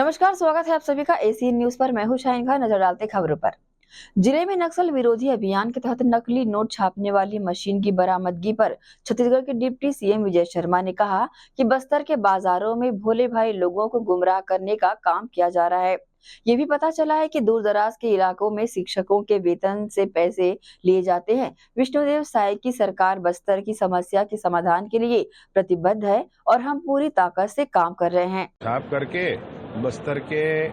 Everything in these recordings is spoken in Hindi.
नमस्कार, स्वागत है आप सभी का एसीएन न्यूज पर। मैं हूं शाहीन खान। नजर डालते खबरों पर। जिले में नक्सल विरोधी अभियान के तहत नकली नोट छापने वाली मशीन की बरामदगी पर छत्तीसगढ़ के डिप्टी सीएम विजय शर्मा ने कहा कि बस्तर के बाजारों में भोले भाले लोगों को गुमराह करने का काम किया जा रहा है। ये भी पता चला है कि दूर दराज के इलाकों में शिक्षकों के वेतन से पैसे लिए जाते हैं। विष्णुदेव साय की सरकार बस्तर की समस्या के समाधान के लिए प्रतिबद्ध है और हम पूरी ताकत से काम कर रहे हैं। छाप करके बस्तर के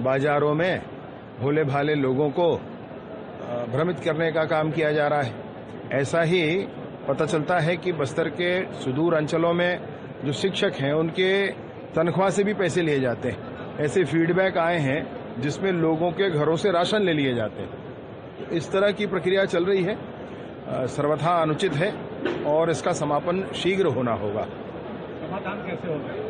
बाजारों में भोले भाले लोगों को भ्रमित करने का काम किया जा रहा है। ऐसा ही पता चलता है कि बस्तर के सुदूर अंचलों में जो शिक्षक हैं उनके तनख्वाह से भी पैसे लिए जाते हैं। ऐसे फीडबैक आए हैं जिसमें लोगों के घरों से राशन ले लिए जाते हैं। इस तरह की प्रक्रिया चल रही है, सर्वथा अनुचित है और इसका समापन शीघ्र होना होगा। समाधान कैसे होगा?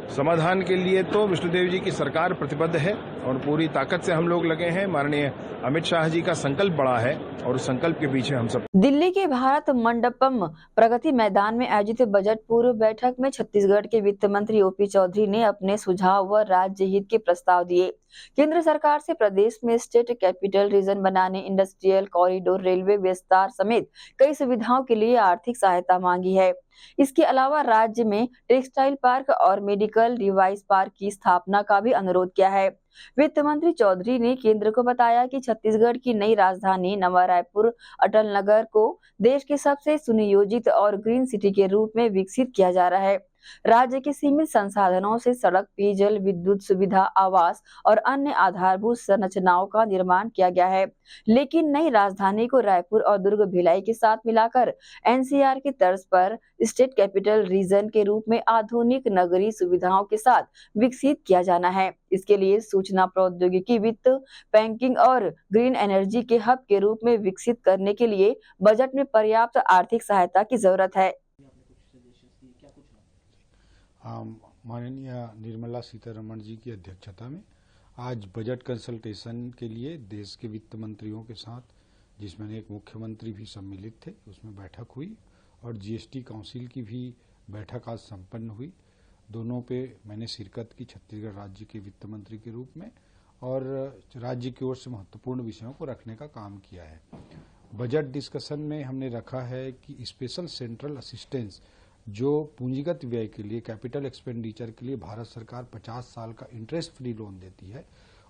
समाधान के लिए तो विष्णुदेव जी की सरकार प्रतिबद्ध है और पूरी ताकत से हम लोग लगे हैं। माननीय अमित शाह जी का संकल्प बड़ा है और उस संकल्प के पीछे हम सब। दिल्ली के भारत मंडपम प्रगति मैदान में आयोजित बजट पूर्व बैठक में छत्तीसगढ़ के वित्त मंत्री ओपी चौधरी ने अपने सुझाव व राज्य हित के प्रस्ताव दिए। केंद्र सरकार से प्रदेश में स्टेट कैपिटल रीजन बनाने, इंडस्ट्रियल कॉरिडोर, रेलवे विस्तार समेत कई सुविधाओं के लिए आर्थिक सहायता मांगी है। इसके अलावा राज्य में टेक्सटाइल पार्क और मेडिकल डिवाइस पार्क की स्थापना का भी अनुरोध किया है। वित्त मंत्री चौधरी ने केंद्र को बताया कि छत्तीसगढ़ की नई राजधानी नवा रायपुर अटल नगर को देश के सबसे सुनियोजित और ग्रीन सिटी के रूप में विकसित किया जा रहा है। राज्य के सीमित संसाधनों से सड़क, पेयजल, विद्युत सुविधा, आवास और अन्य आधारभूत संरचनाओं का निर्माण किया गया है। लेकिन नई राजधानी को रायपुर और दुर्ग भिलाई के साथ मिलाकर एनसीआर की तर्ज पर स्टेट कैपिटल रीजन के रूप में आधुनिक नगरीय सुविधाओं के साथ विकसित किया जाना है। इसके लिए सूचना प्रौद्योगिकी, वित्त, बैंकिंग और ग्रीन एनर्जी के हब के रूप में विकसित करने के लिए बजट में पर्याप्त आर्थिक सहायता की जरूरत है। माननीय निर्मला सीतारमण जी की अध्यक्षता में आज बजट कंसल्टेशन के लिए देश के वित्त मंत्रियों के साथ, जिसमें एक मुख्यमंत्री भी सम्मिलित थे, उसमें बैठक हुई और जीएसटी काउंसिल की भी बैठक आज संपन्न हुई। दोनों पे मैंने शिरकत की छत्तीसगढ़ राज्य के वित्त मंत्री के रूप में और राज्य की ओर से महत्वपूर्ण विषयों को रखने का काम किया है। बजट डिस्कशन में हमने रखा है कि स्पेशल सेंट्रल असिस्टेंस जो पूंजीगत व्यय के लिए, कैपिटल एक्सपेंडिचर के लिए भारत सरकार 50 साल का इंटरेस्ट फ्री लोन देती है,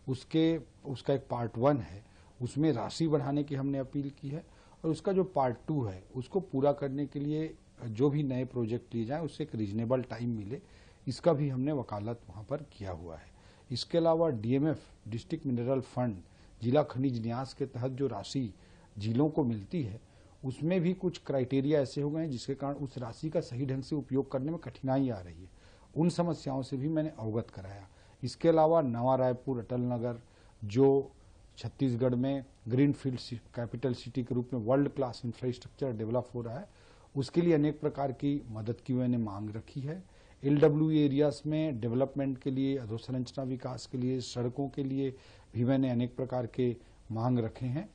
उसका एक पार्ट 1 है, उसमें राशि बढ़ाने की हमने अपील की है और उसका जो पार्ट 2 है उसको पूरा करने के लिए जो भी नए प्रोजेक्ट लिए जाएं उससे एक रीजनेबल टाइम मिले, इसका भी हमने वकालत वहां पर किया हुआ है। इसके अलावा डीएमएफ, डिस्ट्रिक्ट मिनरल फंड, जिला खनिज न्यास के तहत जो राशि जिलों को मिलती है उसमें भी कुछ क्राइटेरिया ऐसे हो गए हैं जिसके कारण उस राशि का सही ढंग से उपयोग करने में कठिनाई आ रही है। उन समस्याओं से भी मैंने अवगत कराया। इसके अलावा नवा रायपुर अटल नगर जो छत्तीसगढ़ में ग्रीन फील्ड कैपिटल सिटी के रूप में वर्ल्ड क्लास इंफ्रास्ट्रक्चर डेवलप हो रहा है, उसके लिए अनेक प्रकार की मदद की मैंने मांग रखी है। एलडब्ल्यू एरियाज में डेवलपमेंट के लिए, अधोसंरचना विकास के लिए, सड़कों के लिए भी मैंने अनेक प्रकार के मांग रखे हैं।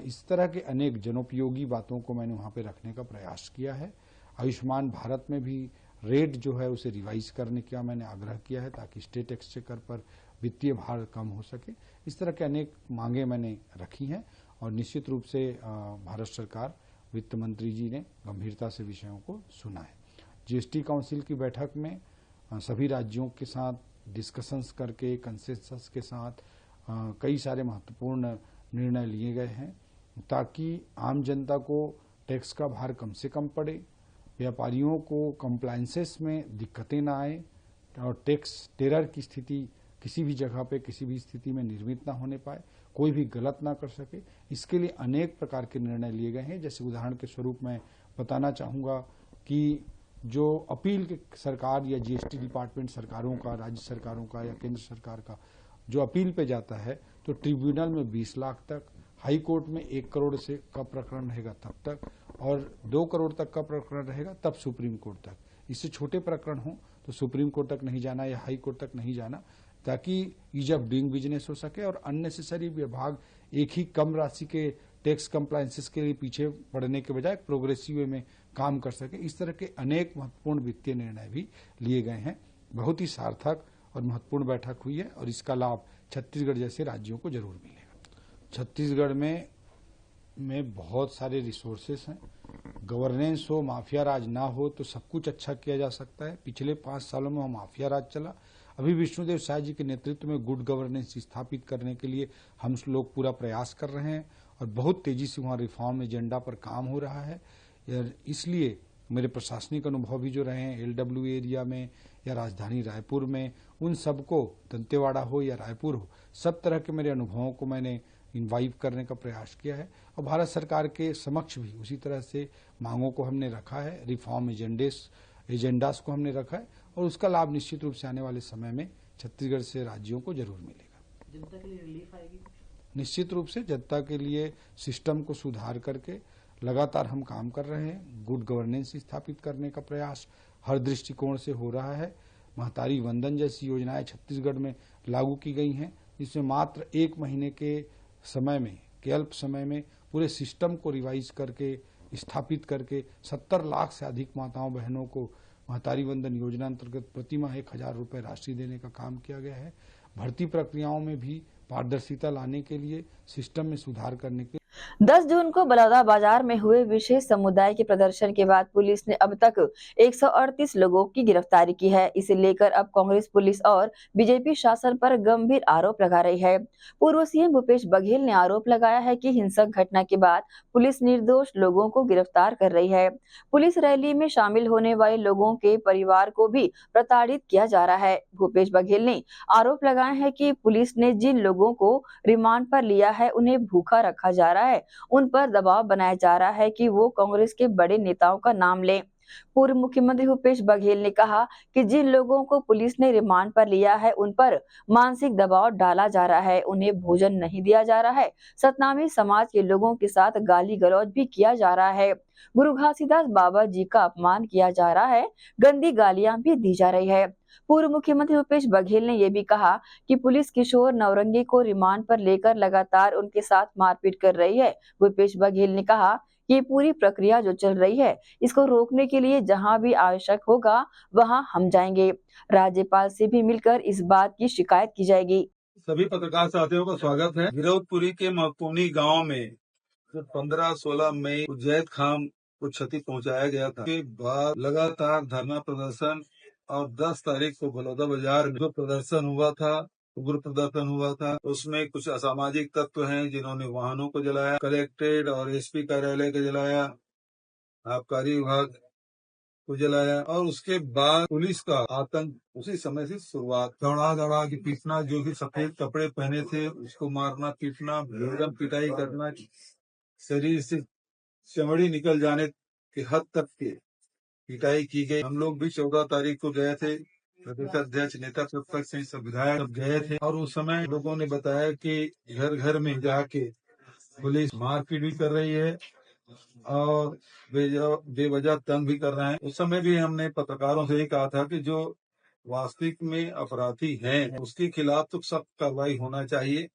इस तरह के अनेक जनोपयोगी बातों को मैंने वहां पे रखने का प्रयास किया है। आयुष्मान भारत में भी रेट जो है उसे रिवाइज करने का मैंने आग्रह किया है ताकि स्टेट एक्सचेकर पर वित्तीय भार कम हो सके। इस तरह के अनेक मांगे मैंने रखी हैं और निश्चित रूप से भारत सरकार, वित्त मंत्री जी ने गंभीरता से विषयों को सुना है। जीएसटी काउंसिल की बैठक में सभी राज्यों के साथ डिस्कशंस करके कंसेंसस के साथ कई सारे महत्वपूर्ण निर्णय लिए गए हैं ताकि आम जनता को टैक्स का भार कम से कम पड़े, व्यापारियों को कंप्लायंसेस में दिक्कतें ना आए और टैक्स टेरर की स्थिति किसी भी जगह पे, किसी भी स्थिति में निर्मित ना होने पाए, कोई भी गलत ना कर सके। इसके लिए अनेक प्रकार के निर्णय लिए गए हैं। जैसे उदाहरण के स्वरूप मैं बताना चाहूँगा कि जो अपील के सरकार या जीएसटी डिपार्टमेंट सरकारों का, राज्य सरकारों का या केंद्र सरकार का जो अपील पे जाता है तो ट्रिब्यूनल में 20 लाख तक, हाई कोर्ट में 1 करोड़ से का प्रकरण रहेगा तब तक और 2 करोड़ तक का प्रकरण रहेगा तब सुप्रीम कोर्ट तक। इससे छोटे प्रकरण हो तो सुप्रीम कोर्ट तक नहीं जाना या हाई कोर्ट तक नहीं जाना, ताकि ईज ऑफ डूइंग बिजनेस हो सके और अननेसेसरी विभाग एक ही कम राशि के टैक्स कंप्लायंसेस के लिए पीछे पड़ने के बजाय प्रोग्रेसिव वे में काम कर सके। इस तरह के अनेक महत्वपूर्ण वित्तीय निर्णय भी लिए गए हैं। बहुत ही सार्थक और महत्वपूर्ण बैठक हुई है और इसका लाभ छत्तीसगढ़ जैसे राज्यों को जरूर मिलेगा। छत्तीसगढ़ में बहुत सारे रिसोर्सेस हैं। गवर्नेंस हो, माफिया राज ना हो तो सब कुछ अच्छा किया जा सकता है। पिछले 5 सालों में माफिया राज चला। अभी विष्णुदेव साय जी के नेतृत्व में गुड गवर्नेंस स्थापित करने के लिए हम लोग पूरा प्रयास कर रहे हैं और बहुत तेजी से वहाँ रिफॉर्म एजेंडा पर काम हो रहा है। इसलिए मेरे प्रशासनिक अनुभव भी जो रहे हैं एलडब्ल्यू एरिया में या राजधानी रायपुर में, उन सबको, दंतेवाड़ा हो या रायपुर हो, सब तरह के मेरे अनुभवों को मैंने इन्वाइव करने का प्रयास किया है और भारत सरकार के समक्ष भी उसी तरह से मांगों को हमने रखा है, रिफॉर्म एजेंडास को हमने रखा है और उसका लाभ निश्चित रूप से आने वाले समय में छत्तीसगढ़ से राज्यों को जरूर मिलेगा। जनता के लिए रिलीफ आएगी? निश्चित रूप से जनता के लिए सिस्टम को सुधार करके लगातार हम काम कर रहे हैं। गुड गवर्नेंस स्थापित करने का प्रयास हर दृष्टिकोण से हो रहा है। महतारी वंदन जैसी योजनाएं छत्तीसगढ़ में लागू की गई हैं, जिसमें मात्र 1 महीने के समय में, के अल्प समय में पूरे सिस्टम को रिवाइज करके स्थापित करके 70 लाख से अधिक माताओं बहनों को महतारी वंदन योजना अंतर्गत प्रतिमाह 1000 रुपये राशि देने का काम किया गया है। भर्ती प्रक्रियाओं में भी पारदर्शिता लाने के लिए, सिस्टम में सुधार करने के 10 जून को बलौदा बाजार में हुए विशेष समुदाय के प्रदर्शन के बाद पुलिस ने अब तक 138 लोगों की गिरफ्तारी की है। इसे लेकर अब कांग्रेस, पुलिस और बीजेपी शासन पर गंभीर आरोप लगा रही है। पूर्व सीएम भूपेश बघेल ने आरोप लगाया है कि हिंसक घटना के बाद पुलिस निर्दोष लोगों को गिरफ्तार कर रही है। पुलिस रैली में शामिल होने वाले लोगों के परिवार को भी प्रताड़ित किया जा रहा है। भूपेश बघेल ने आरोप लगाया है कि पुलिस ने जिन लोगों को रिमांड पर लिया है उन्हें भूखा रखा जा रहा है, उन पर दबाव बनाया जा रहा है कि वो कांग्रेस के बड़े नेताओं का नाम लें। पूर्व मुख्यमंत्री भूपेश बघेल ने कहा कि जिन लोगों को पुलिस ने रिमांड पर लिया है उन पर मानसिक दबाव डाला जा रहा है, उन्हें भोजन नहीं दिया जा रहा है, सतनामी समाज के लोगों के साथ गाली गलौज भी किया जा रहा है, गुरु घासीदास बाबा जी का अपमान किया जा रहा है, गंदी गालियां भी दी जा रही है। पूर्व मुख्यमंत्री भूपेश बघेल ने यह भी कहा कि पुलिस किशोर नौरंगी को रिमांड पर लेकर लगातार उनके साथ मारपीट कर रही है। भूपेश बघेल ने कहा कि ये पूरी प्रक्रिया जो चल रही है, इसको रोकने के लिए जहां भी आवश्यक होगा वहां हम जाएंगे। राज्यपाल से भी मिलकर इस बात की शिकायत की जाएगी। सभी पत्रकार साथियों का स्वागत है। गिरौदपुरी के मकुनी गांव में जो 15-16 मई को जैद खान को क्षति पहुंचाया गया था, के बाद लगातार धरना प्रदर्शन और 10 तारीख को बलौदा बाजार में जो प्रदर्शन हुआ था, उग्र प्रदर्शन हुआ था, उसमें कुछ असामाजिक तत्व हैं जिन्होंने वाहनों को जलाया, कलेक्ट्रेट और एसपी कार्यालय को जलाया, आबकारी विभाग को जलाया और उसके बाद पुलिस का आतंक उसी समय से शुरुआत। दौड़ा के पीटना, जो भी सफेद कपड़े पहने थे उसको मारना, पीटना, भीड़म पिटाई करना, शरीर से चमड़ी निकल जाने के हद तक की पिटाई की गई। हम लोग भी 14 तारीख को गए थे, प्रदेश अध्यक्ष, नेता प्रतिपक्ष से सब विधायक गए थे और उस समय लोगों ने बताया कि घर घर में जाके पुलिस मारपीट भी कर रही है और बेवजह तंग भी कर रहे हैं। उस समय भी हमने पत्रकारों से ये कहा था कि जो वास्तविक में अपराधी हैं उसके खिलाफ तो सख्त कार्रवाई होना चाहिए,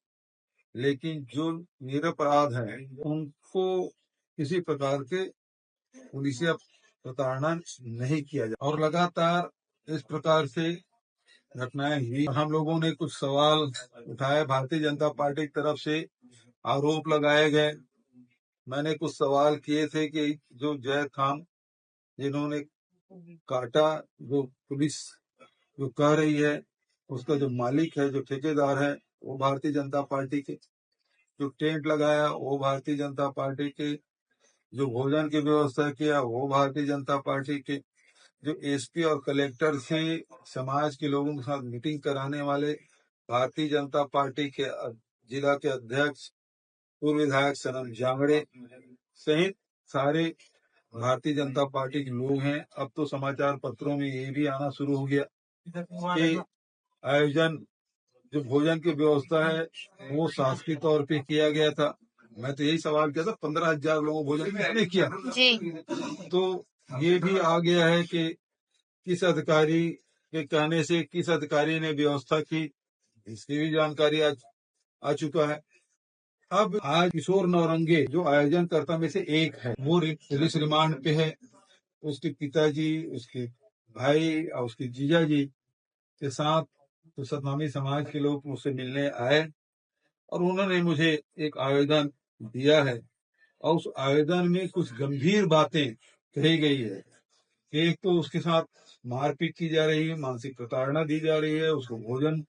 लेकिन जो निरपराध हैं उनको किसी प्रकार के पुलिसिया प्रताड़ना नहीं किया जाए। और लगातार इस प्रकार से घटनाएं हुई। हम लोगों ने कुछ सवाल उठाए, भारतीय जनता पार्टी की तरफ से आरोप लगाए गए। मैंने कुछ सवाल किए थे कि जो जैद खान जिन्होंने काटा, जो पुलिस जो कह रही है उसका जो मालिक है, जो ठेकेदार है वो भारतीय जनता पार्टी के, जो टेंट लगाया वो भारतीय जनता पार्टी के, जो भोजन की व्यवस्था किया वो भारतीय जनता पार्टी के, जो एसपी और कलेक्टर से समाज के लोगों के साथ मीटिंग कराने वाले भारतीय जनता पार्टी के जिला के अध्यक्ष पूर्व विधायक सनम जांगड़े सहित सारे भारतीय जनता पार्टी के लोग हैं। अब तो समाचार पत्रों में ये भी आना शुरू हो गया कि आयोजन जो भोजन की व्यवस्था है वो शासकीय तौर पे किया गया था। मैं तो यही सवाल किया था, 15,000 लोगों को भोजन किसने किया जी? तो ये भी आ गया है कि किस अधिकारी के कहने से किस अधिकारी ने व्यवस्था की, इसकी भी जानकारी आ चुका है। अब आज किशोर नौरंगे जो आयोजनकर्ता में से एक है वो पुलिस रिमांड पे है। उसके पिताजी, उसके भाई और उसके जीजा जी के साथ तो सतनामी समाज के लोग मुझसे मिलने आए और उन्होंने मुझे एक आवेदन दिया है और उस आवेदन में कुछ गंभीर बातें कही गई है। एक तो उसके साथ मारपीट की जा रही है, मानसिक प्रताड़ना दी जा रही है, उसको भोजन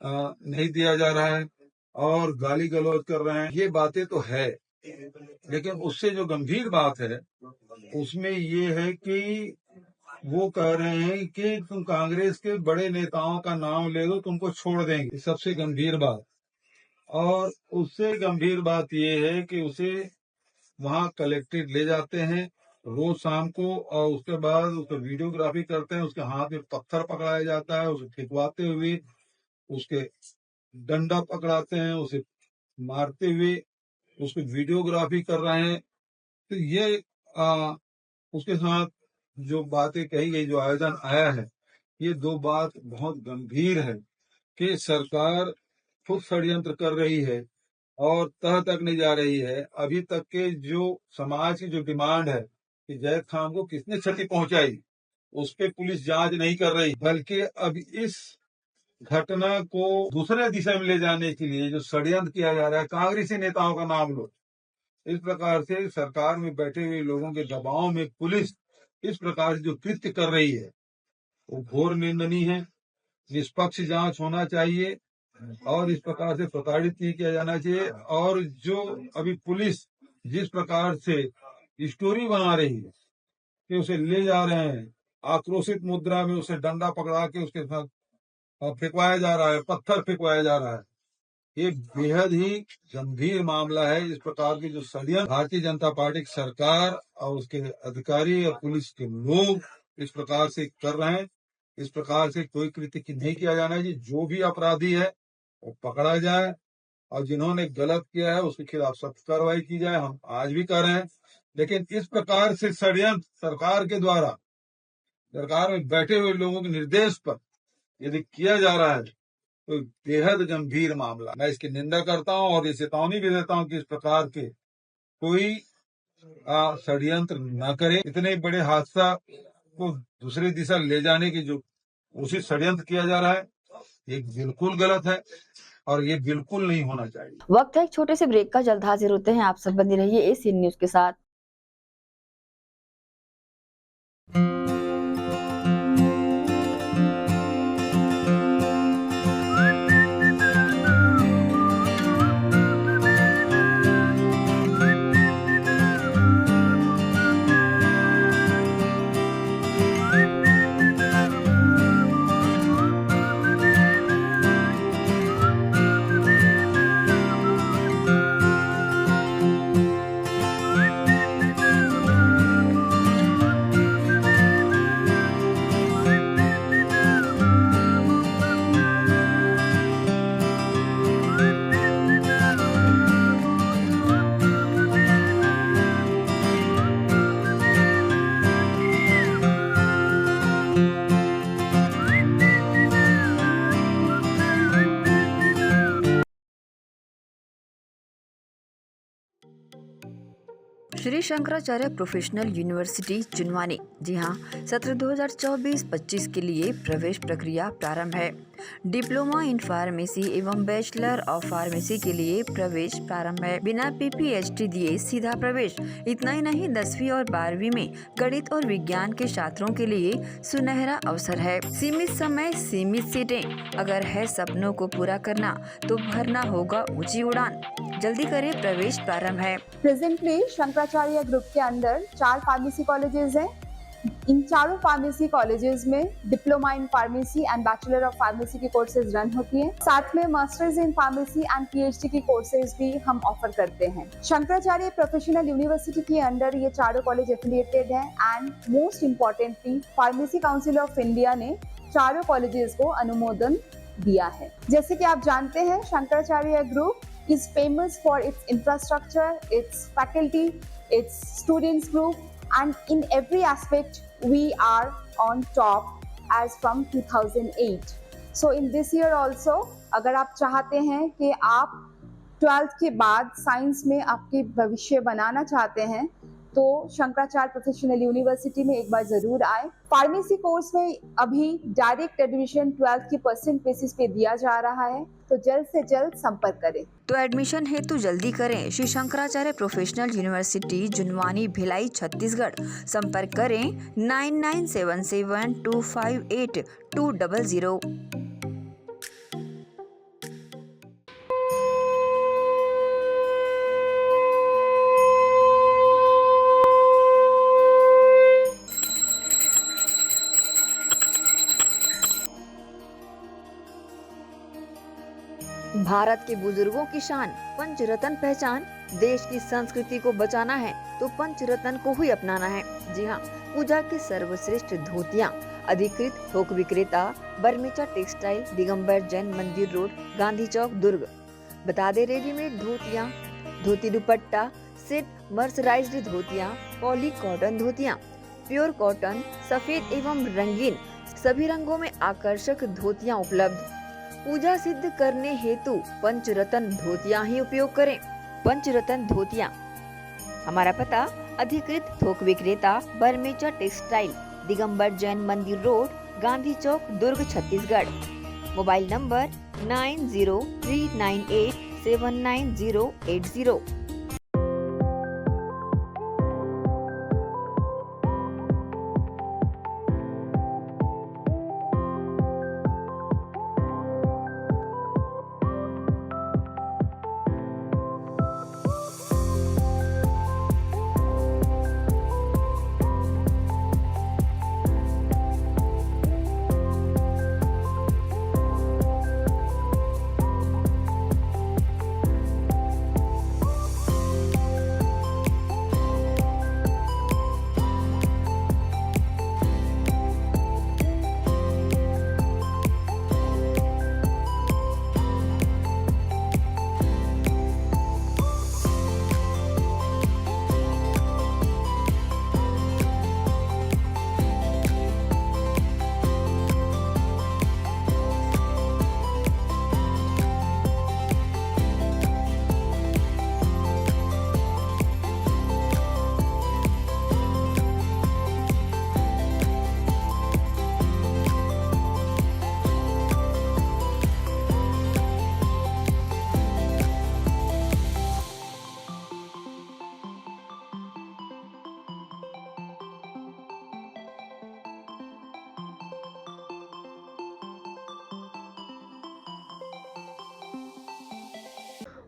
नहीं दिया जा रहा है और गाली गलौज कर रहे हैं। ये बातें तो है, लेकिन उससे जो गंभीर बात है उसमें ये है कि वो कह रहे हैं कि तुम कांग्रेस के बड़े नेताओं का नाम ले दो, तुमको छोड़ देंगे। सबसे गंभीर बात। और उससे गंभीर बात ये है कि उसे वहां कलेक्ट्रेट ले जाते हैं रोज शाम को और उसके बाद उसको वीडियोग्राफी करते हैं। उसके हाथ में पत्थर पकड़ाया जाता है, उसे फिकवाते हुए उसके डंडा पकड़ाते हैं, उसे मारते हुए उसको वीडियोग्राफी कर रहे हैं। तो ये उसके साथ जो बातें कही गई, जो आवेदन आया है, ये दो बात बहुत गंभीर है कि सरकार खुद षड्यंत्र कर रही है और तह तक नहीं जा रही है। अभी तक के जो समाज की जो डिमांड है कि जैद खान को किसने क्षति पहुंचाई, उस पर पुलिस जांच नहीं कर रही, बल्कि अब इस घटना को दूसरे दिशा में ले जाने के लिए जो षड्यंत्र किया जा रहा है, कांग्रेसी नेताओं का नाम लो, इस प्रकार से सरकार में बैठे हुए लोगों के दबाव में पुलिस इस प्रकार से जो कृत्य कर रही है वो घोर निंदनीय है। निष्पक्ष जांच होना चाहिए और इस प्रकार से प्रताड़ित नहीं किया जाना चाहिए। और जो अभी पुलिस जिस प्रकार से स्टोरी बना रही है कि उसे ले जा रहे हैं, आक्रोशित मुद्रा में उसे डंडा पकड़ा के उसके साथ फेंकवाया जा रहा है, पत्थर फेंकवाया जा रहा है, ये बेहद ही गंभीर मामला है। इस प्रकार की जो षड्यंत्र भारतीय जनता पार्टी की सरकार और उसके अधिकारी और पुलिस के लोग इस प्रकार से कर रहे हैं, इस प्रकार से कोई कृत्य नहीं किया जाना चाहिए। जो भी अपराधी है वो पकड़ा जाए और जिन्होंने गलत किया है उसके खिलाफ सख्त कार्रवाई की जाए। हम आज भी कर रहे हैं, लेकिन इस प्रकार से षड्यंत्र सरकार के द्वारा सरकार में बैठे हुए लोगों के निर्देश पर यदि किया जा रहा है तो बेहद गंभीर मामला। मैं इसकी निंदा करता हूं और ये चेतावनी भी देता हूं कि इस प्रकार के कोई षड्यंत्र न करे। इतने बड़े हादसा को दूसरी दिशा ले जाने की जो उसी षड्यंत्र किया जा रहा है, ये बिल्कुल गलत है और ये बिल्कुल नहीं होना चाहिए। वक्त है एक छोटे से ब्रेक का, जल्द हाजिर होते हैं। आप सब बने रहिए एसीएन न्यूज के साथ। श्री शंकराचार्य प्रोफेशनल यूनिवर्सिटी जुनवानी, जी हाँ, सत्र 2024-25 के लिए प्रवेश प्रक्रिया प्रारंभ है। डिप्लोमा इन फार्मेसी एवं बैचलर ऑफ फार्मेसी के लिए प्रवेश प्रारंभ है। बिना PPHD दिए सीधा प्रवेश। इतना ही नहीं, 10वीं और 12वीं में गणित और विज्ञान के छात्रों के लिए सुनहरा अवसर है। सीमित समय, सीमित सीटें। अगर है सपनों को पूरा करना तो भरना होगा ऊंची उड़ान। जल्दी करें, प्रवेश प्रारंभ है। प्रेजेंटली शंकराचार्य ग्रुप के अंदर 4 फार्मेसी कॉलेजेस हैं। इन चारों फार्मेसी कॉलेजेस में diploma in pharmacy and bachelor of pharmacy की कोर्सेज रन होती हैं। साथ में masters in pharmacy and PhD की कोर्सेज भी हम ऑफर करते हैं। शंकराचार्य प्रोफेशनल यूनिवर्सिटी के अंदर ये चारों कॉलेज एफिलिएटेड हैं and most importantly pharmacy council of India ने चारों कॉलेजेस को अनुमोदन दिया है। जैसे कि आप जानते हैं, Shankaracharya group is famous for its infrastructure, its faculty, its students group, and in every aspect we are on top as from 2008. So in this year also, अगर आप चाहते हैं कि आप 12th के बाद साइंस में आपके भविष्य बनाना चाहते हैं तो शंकराचार्य प्रोफेशनल यूनिवर्सिटी में एक बार जरूर आए। फार्मेसी कोर्स में अभी डायरेक्ट एडमिशन 12th की परसेंट बेसिस पे दिया जा रहा है, तो जल्द से जल्द संपर्क करें। तो एडमिशन हेतु जल्दी करें श्री शंकराचार्य प्रोफेशनल यूनिवर्सिटी जुनवानी भिलाई छत्तीसगढ़। संपर्क करें 9977258200। भारत के बुजुर्गों की शान पंचरत्न पहचान। देश की संस्कृति को बचाना है तो पंचरत्न को ही अपनाना है। जी हाँ, पूजा की सर्वश्रेष्ठ धोतियाँ। अधिकृत थोक विक्रेता बर्मेचा टेक्सटाइल, दिगंबर जैन मंदिर रोड, गांधी चौक, दुर्ग। बता दे रेडीमेड धोतियाँ, धोती दुपट्टा सेट, मर्सराइज्ड धोतियाँ, पॉली कॉटन धोतियाँ, प्योर कॉटन, सफेद एवं रंगीन सभी रंगों में आकर्षक धोतियाँ उपलब्ध। पूजा सिद्ध करने हेतु पंचरत्न धोतियाँ ही उपयोग करें। पंचरत्न धोतियाँ। हमारा पता अधिकृत थोक विक्रेता बर्मेचा textile, Digambar Jain Mandir road, Gandhi Chowk, Durg, Chhattisgarh. Mobile number 9039879080।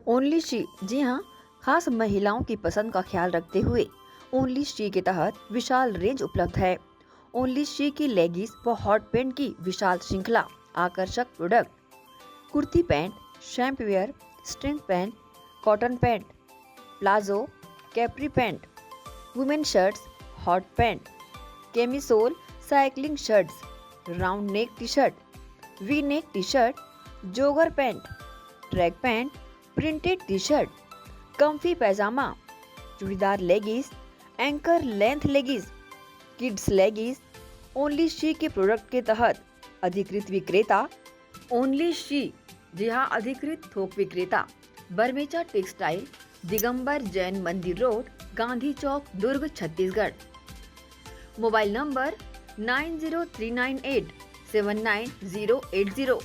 Only she. जी हाँ, खास महिलाओं की पसंद का ख्याल रखते हुए ओनली शी के तहत विशाल रेंज उपलब्ध है। ओनली शी की लेगिस व हॉट पैंट की विशाल श्रृंखला, आकर्षक product, kurti pant, shapewear, string pant, cotton pant, palazzo, capri pant, women shirts, hot pant, camisole, cycling shirts, round neck T shirt, V neck T shirt, jogger pant, track pant, printed T shirt, comfy pyjama, churidar leggings, ankle length leggings, kids leggings. Only she के प्रोडक्ट के तहत अधिकृत विक्रेता ओनली शी। जी हाँ, अधिकृत थोक विक्रेता बर्मेचा textile, Digambar Jain Mandir road, Gandhi Chowk, Durg, Chhattisgarh. Mobile number 9039879080।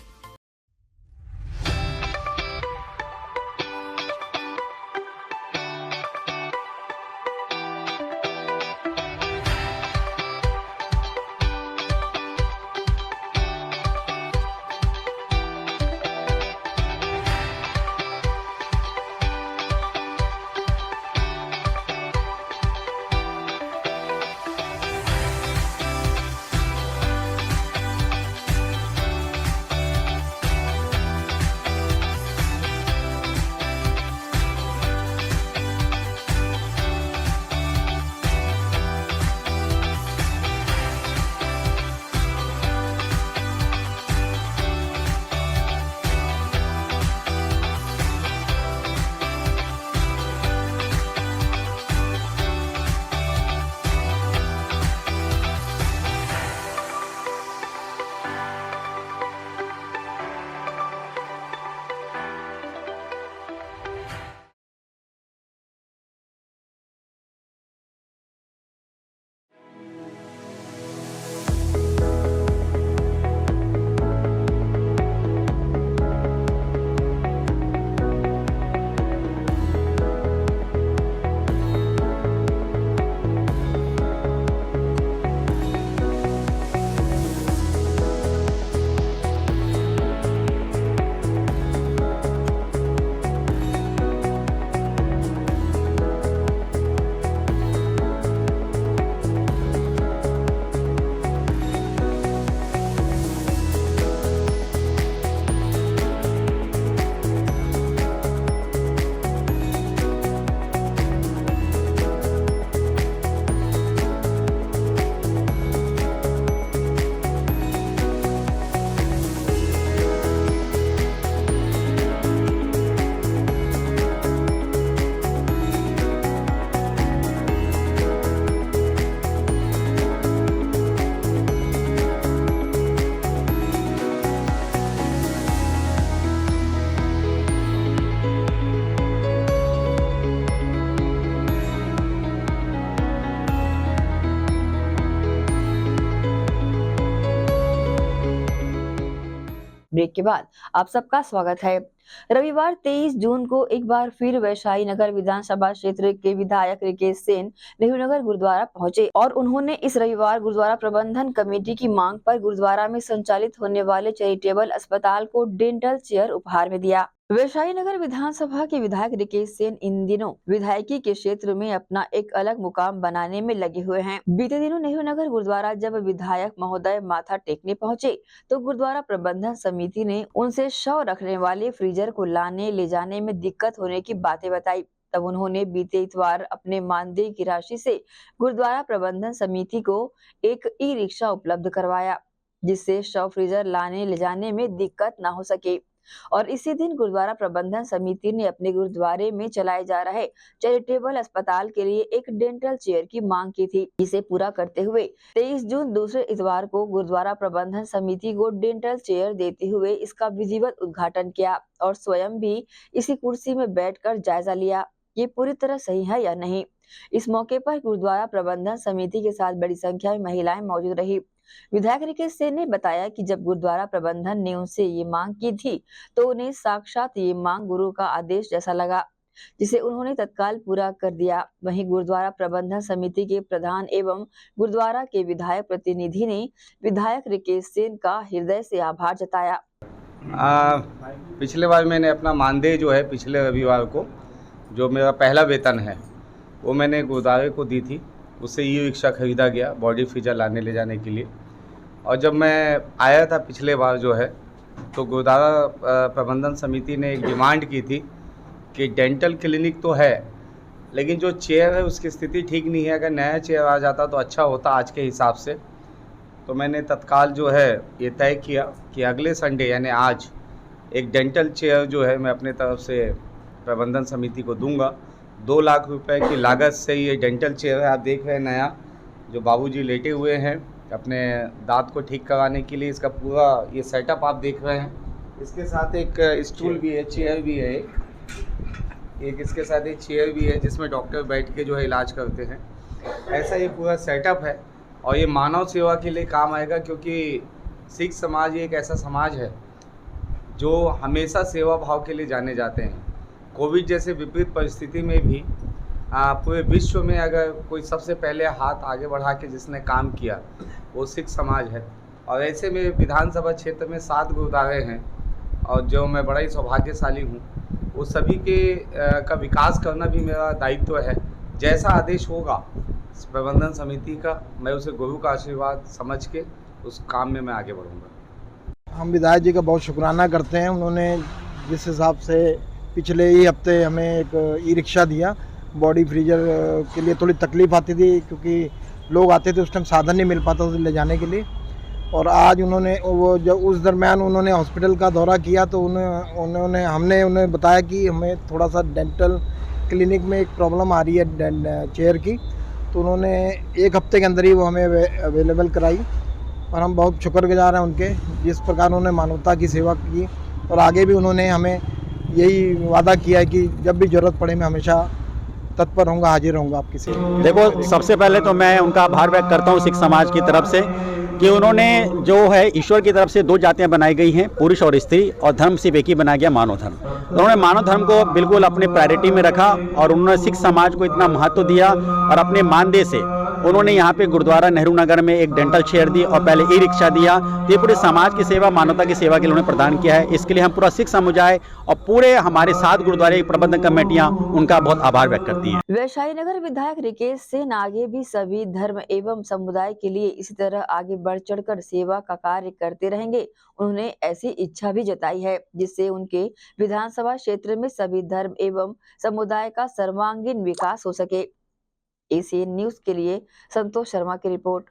Break के बाद आप सबका स्वागत है। रविवार 23 जून को एक बार फिर वैशाली नगर विधानसभा क्षेत्र के विधायक रिकेश सेन नेहरू नगर गुरुद्वारा पहुंचे और उन्होंने इस रविवार गुरुद्वारा प्रबंधन कमेटी की मांग पर गुरुद्वारा में संचालित होने वाले चैरिटेबल अस्पताल को डेंटल चेयर उपहार में दिया। वैशाली नगर विधानसभा के विधायक रिकेश सेन इन दिनों विधायकी के क्षेत्र में अपना एक अलग मुकाम बनाने में लगे हुए हैं। बीते दिनों नेहरू नगर गुरुद्वारा जब विधायक महोदय माथा टेकने पहुंचे तो गुरुद्वारा प्रबंधन समिति ने उनसे शव रखने वाले फ्रीजर को लाने ले जाने में दिक्कत होने की बातें बताई। तब उन्होंने बीते इतवार अपने मानदेय की राशि से गुरुद्वारा प्रबंधन समिति को एक ई रिक्शा उपलब्ध करवाया, जिससे शव फ्रीजर लाने ले जाने में दिक्कत न हो सके। और इसी दिन गुरुद्वारा प्रबंधन समिति ने अपने गुरुद्वारे में चलाए जा रहे चैरिटेबल अस्पताल के लिए एक डेंटल चेयर की मांग की थी, जिसे पूरा करते हुए 23 जून दूसरे इतवार को गुरुद्वारा प्रबंधन समिति को डेंटल चेयर देते हुए इसका विधिवत उद्घाटन किया और स्वयं भी इसी कुर्सी में बैठकर जायजा लिया ये पूरी तरह सही है या नहीं। इस मौके पर गुरुद्वारा प्रबंधन समिति के साथ बड़ी संख्या में महिलाएं मौजूद रही। विधायक रिकेश सेन ने बताया कि जब गुरुद्वारा प्रबंधन ने उनसे ये मांग की थी तो उन्हें साक्षात ये मांग गुरु का आदेश जैसा लगा, जिसे उन्होंने तत्काल पूरा कर दिया। वहीं गुरुद्वारा प्रबंधन समिति के प्रधान एवं गुरुद्वारा के विधायक प्रतिनिधि ने विधायक रिकेश सेन का हृदय से आभार जताया। पिछले बार मैंने अपना मानदेय जो है पिछले रविवार को जो मेरा पहला वेतन है वो मैंने गुरुद्वारे को दी थी। उससे ई रिक्शा खरीदा गया बॉडी फ्रीजर लाने ले जाने के लिए। और जब मैं आया था पिछले बार जो है तो गुरुद्वारा प्रबंधन समिति ने एक डिमांड की थी कि डेंटल क्लिनिक तो है लेकिन जो चेयर है उसकी स्थिति ठीक नहीं है, अगर नया चेयर आ जाता तो अच्छा होता आज के हिसाब से। तो मैंने तत्काल जो है ये तय किया कि अगले संडे यानी आज एक डेंटल चेयर जो है मैं अपने तरफ से प्रबंधन समिति को दूंगा। 2 लाख रुपए की लागत से ये डेंटल चेयर है, आप देख रहे हैं नया, जो बाबूजी लेटे हुए हैं अपने दांत को ठीक कराने के लिए। इसका पूरा ये सेटअप आप देख रहे हैं। इसके साथ एक स्टूल भी है, चेयर भी है, एक इसके साथ एक चेयर भी है जिसमें डॉक्टर बैठ के जो है इलाज करते हैं। ऐसा ये पूरा सेटअप है और ये मानव सेवा के लिए काम आएगा, क्योंकि सिख समाज एक ऐसा समाज है जो हमेशा सेवा भाव के लिए जाने जाते हैं। कोविड जैसे विपरीत परिस्थिति में भी पूरे विश्व में अगर कोई सबसे पहले हाथ आगे बढ़ा के जिसने काम किया वो सिख समाज है। और ऐसे में विधानसभा क्षेत्र में 7 गुरुद्वारे हैं और जो मैं बड़ा ही सौभाग्यशाली हूँ, वो सभी के का विकास करना भी मेरा दायित्व है। जैसा आदेश होगा प्रबंधन समिति का, मैं उसे गुरु का आशीर्वाद समझ के उस काम में मैं आगे बढ़ूँगा। हम विधायक जी का बहुत शुक्राना करते हैं। उन्होंने जिस हिसाब से पिछले ही हफ्ते हमें एक ई रिक्शा दिया, बॉडी फ्रीजर के लिए थोड़ी तकलीफ़ आती थी क्योंकि लोग आते थे, उस टाइम साधन नहीं मिल पाता उसे ले जाने के लिए। और आज उन्होंने वो जब उस दरमियान उन्होंने हॉस्पिटल का दौरा किया तो हमने उन्हें बताया कि हमें थोड़ा सा डेंटल क्लिनिक में एक प्रॉब्लम आ रही है चेयर की, तो उन्होंने 1 हफ्ते के अंदर ही वो हमें अवेलेबल कराई। और हम बहुत शुक्रगुजार हैं उनके, जिस प्रकार उन्होंने मानवता की सेवा की। और आगे भी उन्होंने हमें यही वादा किया है कि जब भी ज़रूरत पड़े मैं हमेशा तत्पर रहूँगा, हाजिर रहूँगा आपकी सेवा। देखो, सबसे पहले तो मैं उनका आभार व्यक्त करता हूँ सिख समाज की तरफ से कि उन्होंने जो है ईश्वर की तरफ से 2 जातियाँ बनाई गई हैं, पुरुष और स्त्री, और धर्म सिर्फ एक ही बनाया गया, मानव धर्म। उन्होंने मानव धर्म को बिल्कुल अपने प्रायोरिटी में रखा और उन्होंने सिख समाज को इतना महत्व दिया और अपने मानदेय से उन्होंने यहाँ पे गुरुद्वारा नेहरू नगर में एक डेंटल चेयर दी और पहले ई रिक्शा दिया। तो ये पूरे समाज की सेवा, मानवता की सेवा के लिए उन्होंने प्रदान किया है। इसके लिए हम पूरा सिख समुदाय और पूरे हमारे 7 गुरुद्वारे प्रबंधन कमेटियाँ उनका बहुत आभार व्यक्त करती हैं। वैशाली नगर विधायक रिकेश सेन आगे भी सभी धर्म एवं समुदाय के लिए इसी तरह आगे बढ़ चढ़कर सेवा का कार्य करते रहेंगे। उन्होंने ऐसी इच्छा भी जताई है जिससे उनके विधानसभा क्षेत्र में सभी धर्म एवं समुदाय का सर्वांगीण विकास हो सके। एसीएन न्यूज के लिए संतोष शर्मा की रिपोर्ट।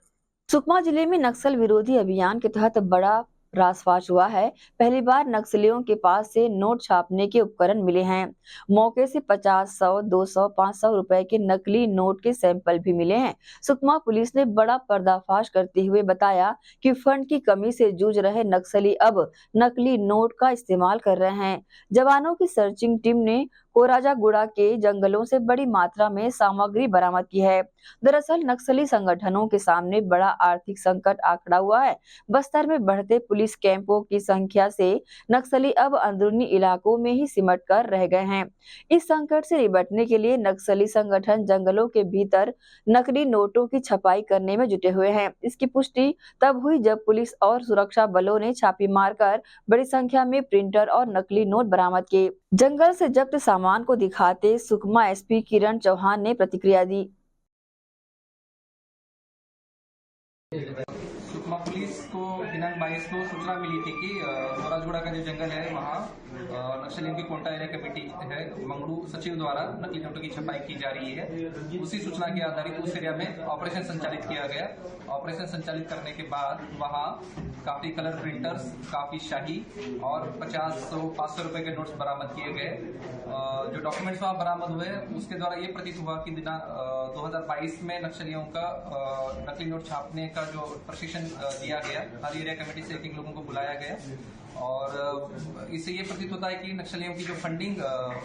सुकमा जिले में नक्सल विरोधी अभियान के तहत बड़ा रासफाश हुआ है। पहली बार नक्सलियों के पास से नोट छापने के उपकरण मिले हैं। मौके से 50, 100, 200, 500 रुपए के नकली नोट के सैंपल भी मिले हैं। सुकमा पुलिस ने बड़ा पर्दाफाश करते हुए बताया कि फंड की कमी से जूझ रहे नक्सली अब नकली नोट का इस्तेमाल कर रहे हैं। जवानों की सर्चिंग टीम ने कोराजागुड़ा के जंगलों से बड़ी मात्रा में सामग्री बरामद की है। दरअसल नक्सली संगठनों के सामने बड़ा आर्थिक संकट आ खड़ा हुआ है। बस्तर में बढ़ते पुलिस कैंपों की संख्या से नक्सली अब अंदरूनी इलाकों में ही सिमट कर रह गए हैं। इस संकट से निपटने के लिए नक्सली संगठन जंगलों के भीतर नकली नोटों की छपाई करने में जुटे हुए हैं। इसकी पुष्टि तब हुई जब पुलिस और सुरक्षा बलों ने छापी मारकर बड़ी संख्या में प्रिंटर और नकली नोट बरामद किए। जंगल से जब्त सामान को दिखाते सुकमा एसपी किरण चौहान ने प्रतिक्रिया दी। सुकमा पुलिस को दिनांक 22 को सूचना मिली थी कि कोराजगुड़ा का जो जंगल है वहाँ नक्सलियों की कोंटा एरिया कमेटी है मंगड़ू सचिव द्वारा नकली नोटों की छपाई की जा रही है। उसी सूचना के आधारित उस एरिया में ऑपरेशन संचालित किया गया। ऑपरेशन संचालित करने के बाद वहाँ काफी कलर प्रिंटर्स, काफी शाही और 500 रुपए के नोट्स बरामद किए गए। जो डॉक्यूमेंट्स वहाँ बरामद हुए उसके द्वारा ये प्रतीत हुआ कि 2022 में नक्सलियों का नकली नोट छापने का जो प्रशिक्षण दिया गया, हर एरिया कमेटी से एक लोगों को बुलाया गया और इससे ये प्रतीत होता है कि नक्सलियों की जो फंडिंग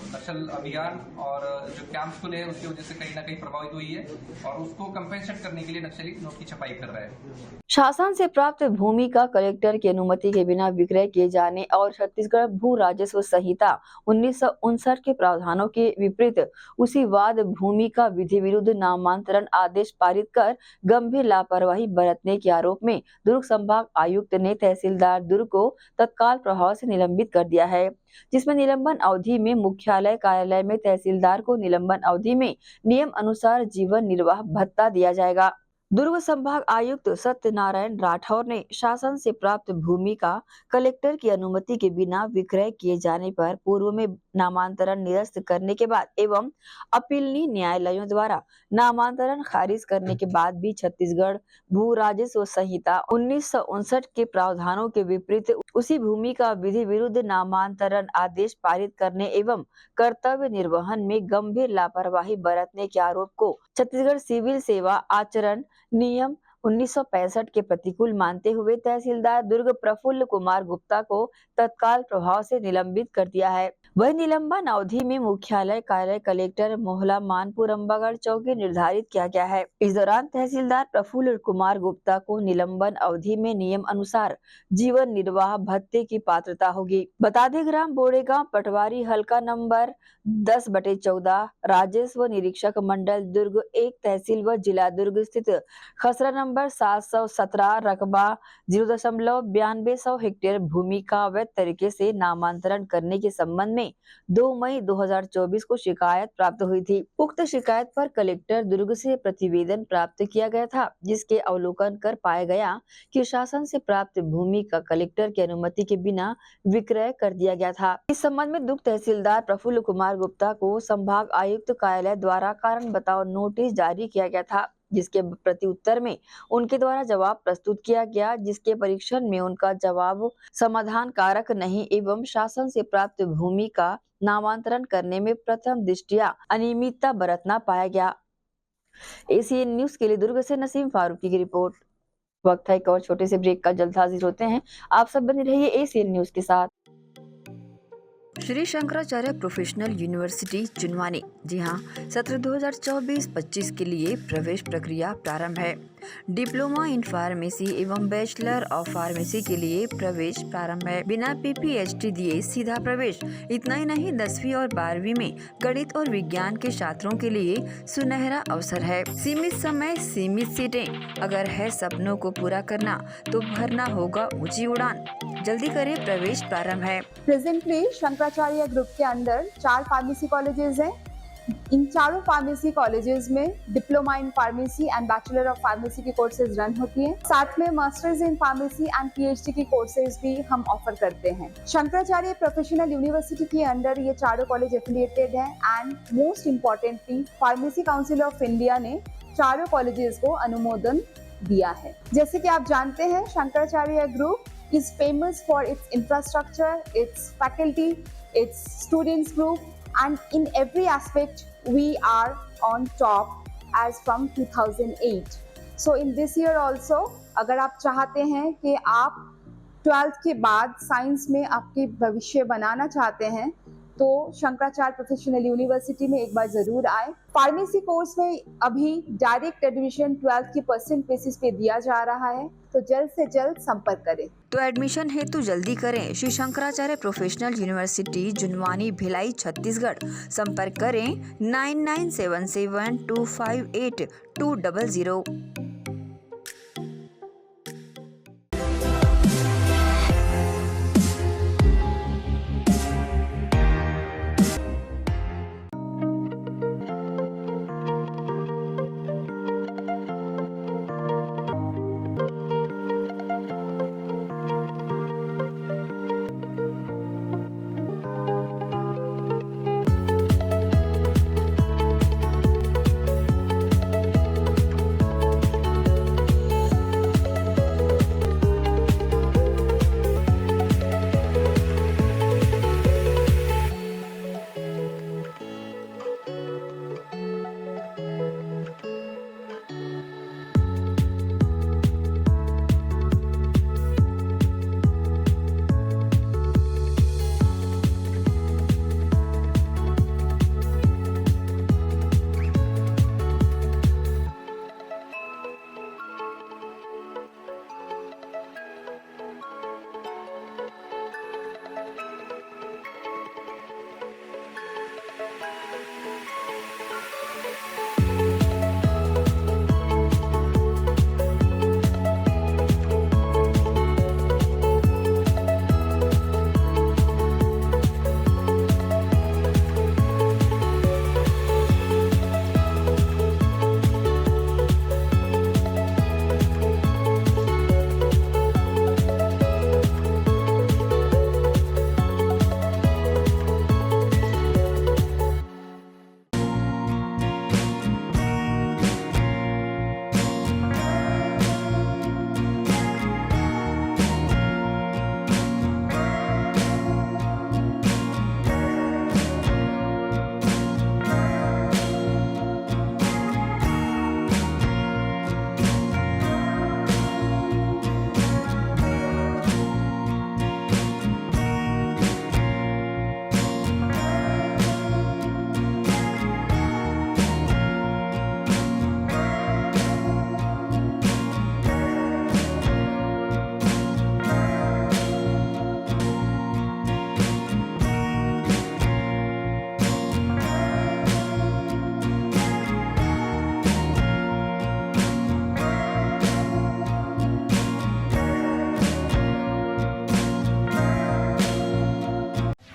नक्सल अभियान और जो कैंप्स खुले हैं उसकी वजह से कहीं ना कहीं प्रभावित हुई है और उसको कंपेंसेट करने के लिए नक्सली नोट की छपाई कर रहे हैं। शासन से प्राप्त भूमि का कलेक्टर की अनुमति के बिना विक्रय किए जाने और छत्तीसगढ़ भू राजस्व संहिता 1959 के प्रावधानों के विपरीत उसी वाद भूमि का विधि विरुद्ध नामांतरण आदेश पारित कर गंभीर लापरवाही बरतने के आरोप में दुर्ग संभाग आयुक्त ने तहसीलदार दुर्ग को तत्काल प्रभाव से निलंबित कर दिया है, जिसमें निलंबन अवधि में मुख्यालय कार्यालय में तहसीलदार को निलंबन अवधि में नियम अनुसार जीवन निर्वाह भत्ता दिया जाएगा। दुर्ग संभाग आयुक्त सत्यनारायण राठौर ने शासन से प्राप्त भूमि का कलेक्टर की अनुमति के बिना विक्रय किए जाने पर पूर्व में नामांतरण निरस्त करने के बाद एवं अपीलनीय न्यायालयों द्वारा नामांतरण खारिज करने के बाद भी छत्तीसगढ़ भू राजस्व संहिता 1959 के प्रावधानों के विपरीत उसी भूमि का विधि विरुद्ध नामांतरण आदेश पारित करने एवं कर्तव्य निर्वहन में गंभीर लापरवाही बरतने के आरोप को छत्तीसगढ़ सिविल सेवा आचरण नियम 1965 के प्रतिकूल मानते हुए तहसीलदार दुर्ग प्रफुल्ल कुमार गुप्ता को तत्काल प्रभाव से निलंबित कर दिया है। वह निलंबन अवधि में मुख्यालय कार्यालय कलेक्टर मोहला मानपुर अंबागढ़ चौकी निर्धारित किया गया है। इस दौरान तहसीलदार प्रफुल्ल कुमार गुप्ता को निलंबन अवधि में नियम अनुसार जीवन निर्वाह भत्ते की पात्रता होगी। बता दें ग्राम बोड़ेगांव पटवारी हल्का नंबर 10/14 राजस्व निरीक्षक मंडल दुर्ग 1 तहसील व जिला दुर्ग स्थित खसरा नंबर 717 रकबा 0.92 हेक्टेयर भूमि का अवैध तरीके से नामांतरण करने के संबंध में 2 मई 2024 को शिकायत प्राप्त हुई थी। उक्त शिकायत पर कलेक्टर दुर्ग से प्रतिवेदन प्राप्त किया गया था, जिसके अवलोकन कर पाया गया कि शासन से प्राप्त भूमि का कलेक्टर की अनुमति के बिना विक्रय कर दिया गया था। इस संबंध में दुर्ग तहसीलदार प्रफुल्ल कुमार गुप्ता को संभाग आयुक्त कार्यालय द्वारा कारण बताओ नोटिस जारी किया गया था, जिसके प्रति उत्तर में उनके द्वारा जवाब प्रस्तुत किया गया, जिसके परीक्षण में उनका जवाब समाधान कारक नहीं एवं शासन से प्राप्त भूमि का नामांतरण करने में प्रथम दृष्टया अनियमितता बरतना पाया गया। एसीएन न्यूज के लिए दुर्ग से नसीम फारूकी की रिपोर्ट। वक्त है एक और छोटे से ब्रेक का, जल्द हाजिर होते हैं। आप सब बने रहिए एसीएन न्यूज के साथ। श्री शंकराचार्य प्रोफेशनल यूनिवर्सिटी चुनवानी, जी हाँ, सत्र 2024-25 के लिए प्रवेश प्रक्रिया प्रारंभ है। डिप्लोमा इन फार्मेसी एवं बैचलर ऑफ फार्मेसी के लिए प्रवेश प्रारंभ है। बिना PPHD दिए सीधा प्रवेश। इतना ही नहीं, 10वीं और 12वीं में गणित और विज्ञान के छात्रों के लिए सुनहरा अवसर है। सीमित समय, सीमित सीटें। अगर है सपनों को पूरा करना तो भरना होगा ऊंची उड़ान। जल्दी करें, प्रवेश प्रारंभ है। प्रेजेंटली शंकराचार्य ग्रुप के अंदर 4 फार्मेसी कॉलेजेस हैं। इन चारों फार्मेसी कॉलेजेस में diploma in pharmacy and bachelor of pharmacy की कोर्सेज रन होती हैं। साथ में masters in pharmacy and PhD की कोर्सेज भी हम ऑफर करते हैं। शंकराचार्य प्रोफेशनल यूनिवर्सिटी के अंदर ये चारों कॉलेज एफिलिएटेड हैं and most importantly pharmacy council of India ने चारों कॉलेजेस को अनुमोदन दिया है। जैसे कि आप जानते हैं, Shankaracharya group is famous for its infrastructure, its faculty, its students group, and in every aspect we are on top as from 2008. So in this year also, अगर आप चाहते हैं कि आप 12th के बाद साइंस में आपके भविष्य बनाना चाहते हैं, तो शंकराचार्य प्रोफेशनल यूनिवर्सिटी में एक बार जरूर आए। फार्मेसी कोर्स में अभी डायरेक्ट एडमिशन 12th की परसेंट बेसिस पे दिया जा रहा है, तो जल्द से जल्द संपर्क करें। तो एडमिशन हेतु जल्दी करें श्री शंकराचार्य प्रोफेशनल यूनिवर्सिटी जुनवानी भिलाई छत्तीसगढ़। संपर्क करें 9977258200।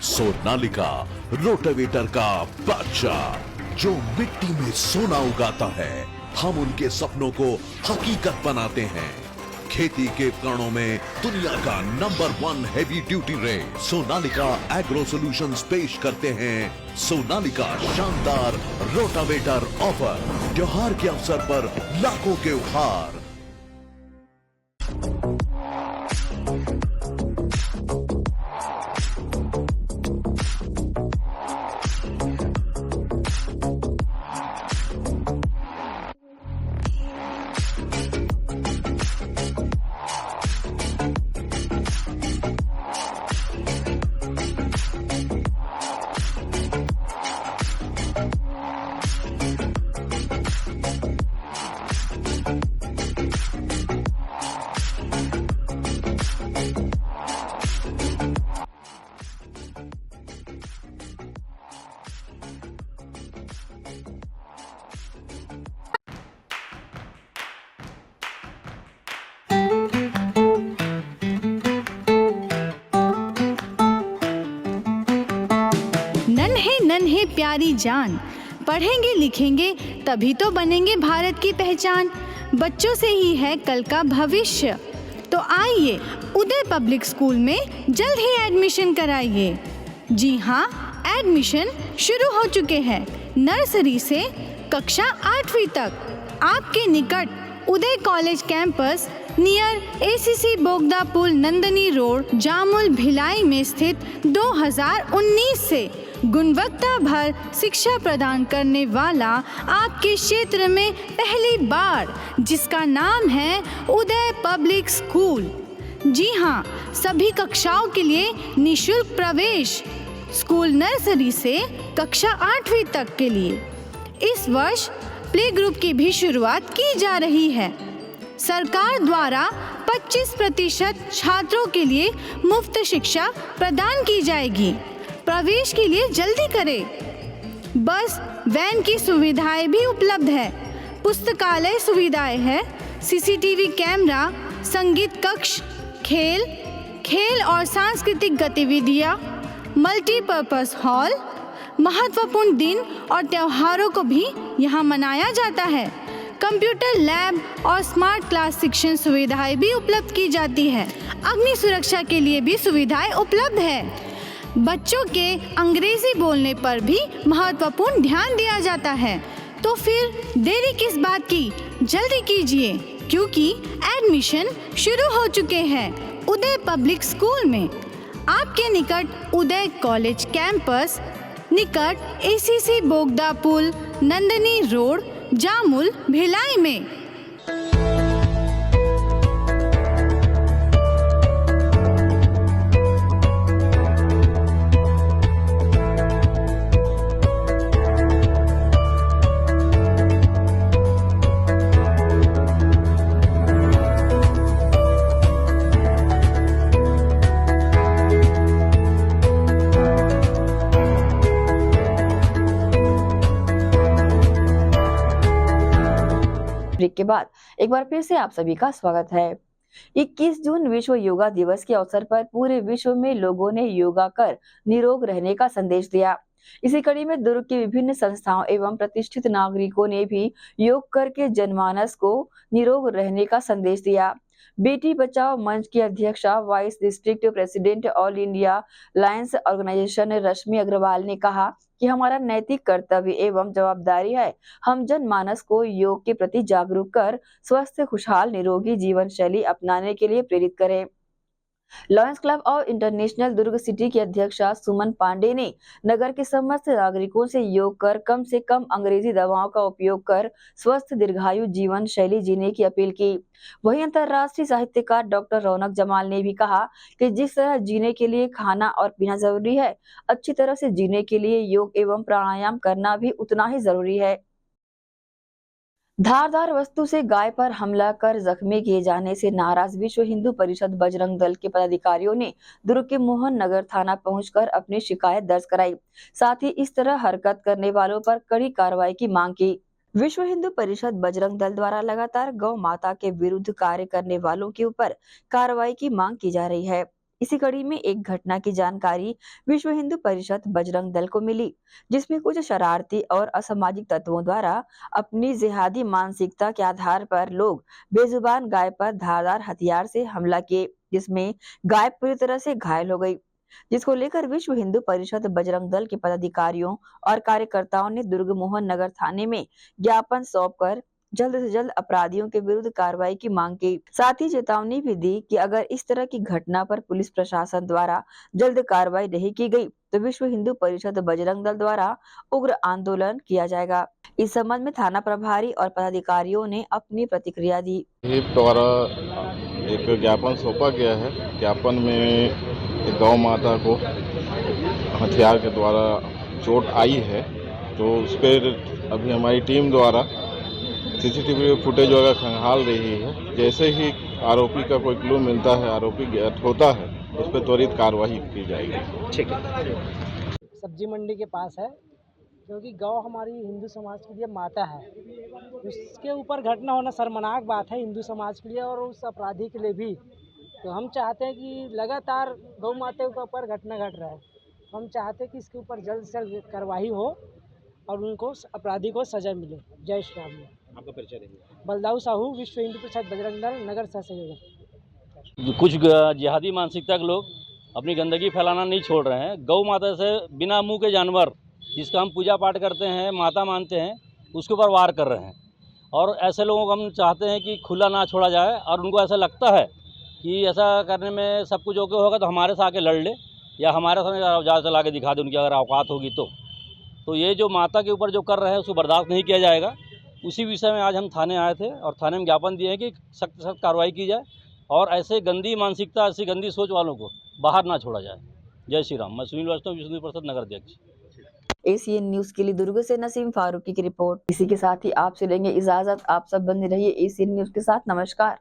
सोनालिका रोटावेटर का बादशाह जो मिट्टी में सोना उगाता है। हम उनके सपनों को हकीकत बनाते हैं। खेती के उपकरणों में दुनिया का number 1 heavy duty rate Sonalika agro solutions पेश करते हैं सोनालिका शानदार रोटावेटर ऑफर। त्योहार के अवसर पर लाखों के उपहार। नन्हे प्यारी जान, पढ़ेंगे लिखेंगे तभी तो बनेंगे भारत की पहचान। बच्चों से ही है कल का भविष्य, तो आइए उदय पब्लिक स्कूल में जल्द ही एडमिशन कराइए। जी हाँ, एडमिशन शुरू हो चुके हैं नर्सरी से कक्षा 8वीं तक। आपके निकट उदय कॉलेज कैंपस नियर ACC बोगदा पुल नंदनी रोड जामुल भिलाई में स्थित 2019 से गुणवत्ता भर शिक्षा प्रदान करने वाला आपके क्षेत्र में पहली बार, जिसका नाम है उदय पब्लिक स्कूल। जी हाँ, सभी कक्षाओं के लिए निःशुल्क प्रवेश। स्कूल नर्सरी से कक्षा 8वीं तक के लिए। इस वर्ष प्ले ग्रुप की भी शुरुआत की जा रही है। सरकार द्वारा 25% छात्रों के लिए मुफ्त शिक्षा प्रदान की जाएगी। प्रवेश के लिए जल्दी करें। बस वैन की सुविधाएं भी उपलब्ध है। पुस्तकालय सुविधाएं है, सीसीटीवी कैमरा, संगीत कक्ष, खेल और सांस्कृतिक गतिविधियां, मल्टीपर्पस हॉल, महत्वपूर्ण दिन और त्योहारों को भी यहाँ मनाया जाता है। कंप्यूटर लैब और स्मार्ट क्लास शिक्षण सुविधाएं भी उपलब्ध की जाती है। अग्नि सुरक्षा के लिए भी सुविधाएं उपलब्ध है। बच्चों के अंग्रेजी बोलने पर भी महत्वपूर्ण ध्यान दिया जाता है। तो फिर देरी किस बात की, जल्दी कीजिए क्योंकि एडमिशन शुरू हो चुके हैं उदय पब्लिक स्कूल में। आपके निकट उदय कॉलेज कैंपस, निकट एसीसी बोगदा पुल, नंदनी रोड, जामुल, भिलाई में। ब्रेक के बाद एक बार फिर से आप सभी का स्वागत है। 21 जून विश्व योगा दिवस के अवसर पर पूरे विश्व में लोगों ने योगा कर निरोग रहने का संदेश दिया। इसी कड़ी में दुर्ग की विभिन्न संस्थाओं एवं प्रतिष्ठित नागरिकों ने भी योग करके जनमानस को निरोग रहने का संदेश दिया। बेटी बचाओ मंच की अध्यक्षा vice district president all India lions organisation Rashmi Agarwal ने कहा कि हमारा नैतिक कर्तव्य एवं जवाबदारी है हम जनमानस को योग के प्रति जागरूक कर स्वस्थ, खुशहाल, निरोगी जीवन शैली अपनाने के लिए प्रेरित करें। Lions club of international Durg city की अध्यक्षा सुमन पांडे ने नगर के समस्त नागरिकों से योग कर कम से कम अंग्रेजी दवाओं का उपयोग कर स्वस्थ, दीर्घायु जीवन शैली जीने की अपील की। वहीं अंतर्राष्ट्रीय साहित्यकार डॉक्टर रौनक जमाल ने भी कहा कि जिस तरह जीने के लिए खाना और पीना जरूरी है, अच्छी तरह से जीने के लिए योग एवं प्राणायाम करना भी उतना ही जरूरी है। धारदार वस्तु से गाय पर हमला कर जख्मी किए जाने से नाराज विश्व हिंदू परिषद बजरंग दल के पदाधिकारियों ने दुर्ग के मोहन नगर थाना पहुंचकर अपनी शिकायत दर्ज कराई। साथ ही इस तरह हरकत करने वालों पर कड़ी कार्रवाई की मांग की। विश्व हिंदू परिषद बजरंग दल द्वारा लगातार गौ माता के विरुद्ध कार्य करने वालों के ऊपर कार्रवाई की मांग की जा रही है। इसी कड़ी में एक घटना की जानकारी विश्व हिंदू परिषद बजरंग दल को मिली, जिसमें कुछ शरारती और असामाजिक तत्वों द्वारा अपनी जिहादी मानसिकता के आधार पर लोग बेजुबान गाय पर धारदार हथियार से हमला किए, जिसमें गाय पूरी तरह से घायल हो गई, जिसको लेकर विश्व हिंदू परिषद बजरंग दल के पदाधिकारियों और कार्यकर्ताओं ने दुर्ग मोहन नगर थाने में ज्ञापन सौंपकर जल्द से जल्द अपराधियों के विरुद्ध कार्रवाई की मांग की। साथ ही चेतावनी भी दी कि अगर इस तरह की घटना पर पुलिस प्रशासन द्वारा जल्द कार्रवाई नहीं की गई तो विश्व हिंदू परिषद बजरंग दल द्वारा उग्र आंदोलन किया जाएगा। इस संबंध में थाना प्रभारी और पदाधिकारियों ने अपनी प्रतिक्रिया दी। द्वारा एक ज्ञापन सौंपा गया है। ज्ञापन में गौ माता को हथियार के द्वारा चोट आई है, तो उस पर अभी हमारी टीम द्वारा सीसीटीवी फुटेज वगैरह खंगाल रही है। जैसे ही आरोपी का कोई क्लू मिलता है, आरोपी ज्ञात होता है, उस पर त्वरित कार्रवाई की जाएगी। ठीक है। सब्जी मंडी के पास है, क्योंकि गौ हमारी हिंदू समाज के लिए माता है। उसके ऊपर घटना होना शर्मनाक बात है हिंदू समाज के लिए और उस अपराधी के लिए भी। तो हम चाहते हैं कि लगातार गौ माता के ऊपर घटना घट रहा है, हम चाहते हैं कि इसके ऊपर जल्द से जल्द कार्रवाई हो और उनको अपराधी को सजा मिले। जय श्री राम। आपका परिचय देंगे। बलदाऊ साहू, विश्व हिंदू परिषद बजरंग दल, नगर सहयोगी। कुछ जिहादी मानसिकता के लोग अपनी गंदगी फैलाना नहीं छोड़ रहे हैं। गौ माता से बिना मुंह के जानवर, जिसका हम पूजा पाठ करते हैं, माता मानते हैं, उसके ऊपर वार कर रहे हैं। और ऐसे लोगों को हम चाहते हैं कि खुला ना छोड़ा जाए, और उनको ऐसा लगता है कि ऐसा करने में सब कुछ ओके होगा तो हमारे से आके लड़ ले या हमारे सामने औजार चला के दिखा दे, उनकी अगर औकात होगी तो ये जो माता के ऊपर जो कर रहे हैं उसको बर्दाश्त नहीं किया जाएगा। उसी विषय में आज हम थाने आए थे और थाने में ज्ञापन दिए हैं कि सख्त कार्रवाई की जाए और ऐसे गंदी मानसिकता, ऐसी गंदी सोच वालों को बाहर ना छोड़ा जाए। जय श्री राम। मैं सुनील वास्तव, विष्णु प्रसाद नगर अध्यक्ष। एसीएन न्यूज के लिए दुर्ग से नसीम फारूकी की रिपोर्ट। इसी के साथ ही आपसे लेंगे इजाजत। आप सब बने रहिए एसीएन न्यूज के साथ। नमस्कार।